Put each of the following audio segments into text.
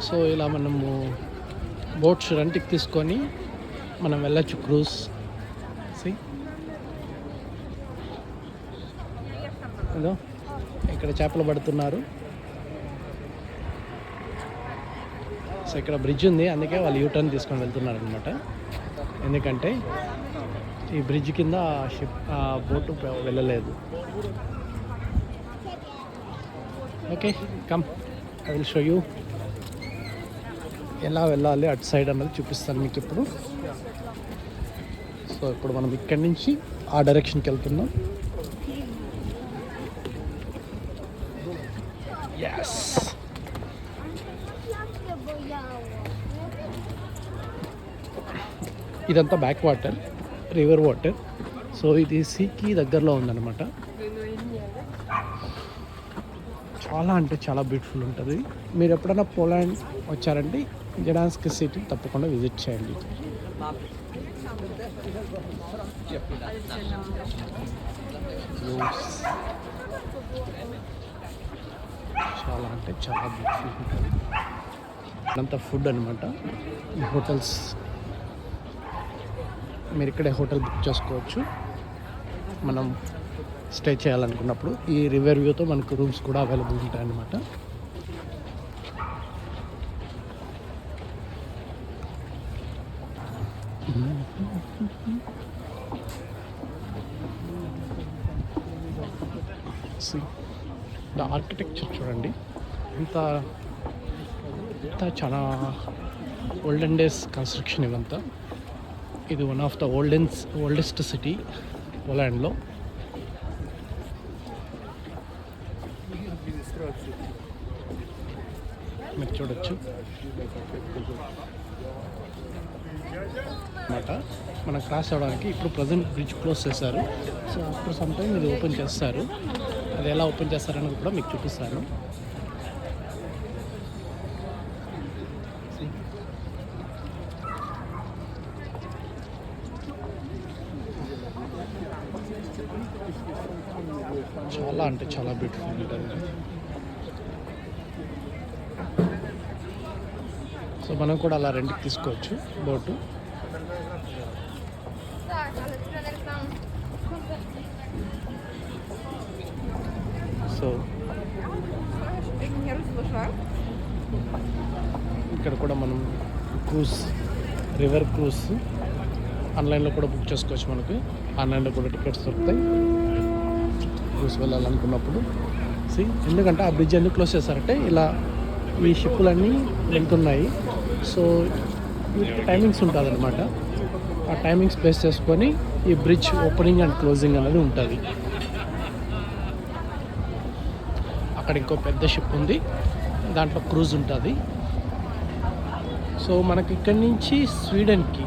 So ఇలా మనము boats రెంట్కి తీసుకొని మనం వెళ్ళచ్చు క్రూజ్. ఏదో ఇక్కడ చేపలు పడుతున్నారు. సో ఇక్కడ బ్రిడ్జ్ ఉంది, అందుకే వాళ్ళు యూటర్న్ తీసుకొని వెళ్తున్నారు అనమాట. ఎందుకంటే ఈ బ్రిడ్జ్ కింద బోటు వెళ్ళలేదు. Okay, come, I will show you ఎలా వెళ్ళాలి అటు సైడ్ అన్నది చూపిస్తాను మీకు ఇప్పుడు. సో ఇప్పుడు మనం ఇక్కడి నుంచి ఆ డైరెక్షన్కి వెళ్తున్నాం. ఎస్, ఇదంతా back water, river water. So ఇది సీకి దగ్గరలో ఉందన్నమాట. చాలా అంటే చాలా బ్యూటిఫుల్ ఉంటుంది. మీరు ఎప్పుడైనా పోలాండ్ వచ్చారంటే జడాన్స్క్ సిటీ తప్పకుండా విజిట్ చేయండి. చాలా అంటే చాలా బ్యూటిఫుల్ ఉంటుంది. అంతా ఫుడ్ అనమాట. ఈ హోటల్స్ మీరు ఇక్కడే హోటల్ బుక్ చేసుకోవచ్చు మనం స్టే చేయాలనుకున్నప్పుడు. ఈ రివర్ వ్యూతో మనకు రూమ్స్ కూడా అవైలబుల్ ఉంటాయన్నమాట. ద ఆర్కిటెక్చర్ చూడండి, ఇంత చాలా ఓల్డెన్ డేస్ కన్స్ట్రక్షన్ ఇవంతా. ఇది one of the oldest city పోలాండ్లో. మీరు చూడొచ్చు అన్నమాట. మనం క్రాస్ అవ్వడానికి ఇప్పుడు ప్రజెంట్ బ్రిడ్జ్ క్లోజ్ చేశారు. సో ఆఫ్టర్ సమ్ టైం ఇది ఓపెన్ చేస్తారు. అది ఎలా ఓపెన్ చేస్తారనేది కూడా మీకు చూపిస్తాను. చాలా అంటే చాలా బ్యూటిఫుల్ ఉంటుంది. సో మనం కూడా అలా రెంట్కి తీసుకోవచ్చు బోటు. సో ఇక్కడ కూడా మనం క్రూజ్, రివర్ క్రూజ్ ఆన్లైన్లో కూడా బుక్ చేసుకోవచ్చు. మనకు ఆన్లైన్లో కూడా టికెట్స్ దొరుకుతాయి క్రూజ్ వెళ్ళాలనుకున్నప్పుడు. ఎందుకంటే ఆ బ్రిడ్జ్ ఎందుకు క్లోజ్ చేస్తారంటే ఇలా ఈ షిప్పులన్నీ వెళ్తున్నాయి. సో వీటికి టైమింగ్స్ ఉంటుంది అనమాట. ఆ టైమింగ్స్ బేస్ చేసుకొని ఈ బ్రిడ్జ్ ఓపెనింగ్ అండ్ క్లోజింగ్ అనేది ఉంటుంది. అక్కడ ఇంకో పెద్ద షిప్ ఉంది, దాంట్లో క్రూజ్ ఉంటుంది. సో మనకి ఇక్కడి నుంచి స్వీడన్కి,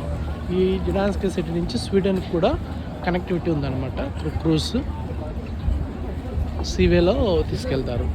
ఈ జడాన్స్క్ సిటీ నుంచి స్వీడన్కి కూడా కనెక్టివిటీ ఉందన్నమాట. క్రూజ్ సీవేలో తీసుకెళ్తారు.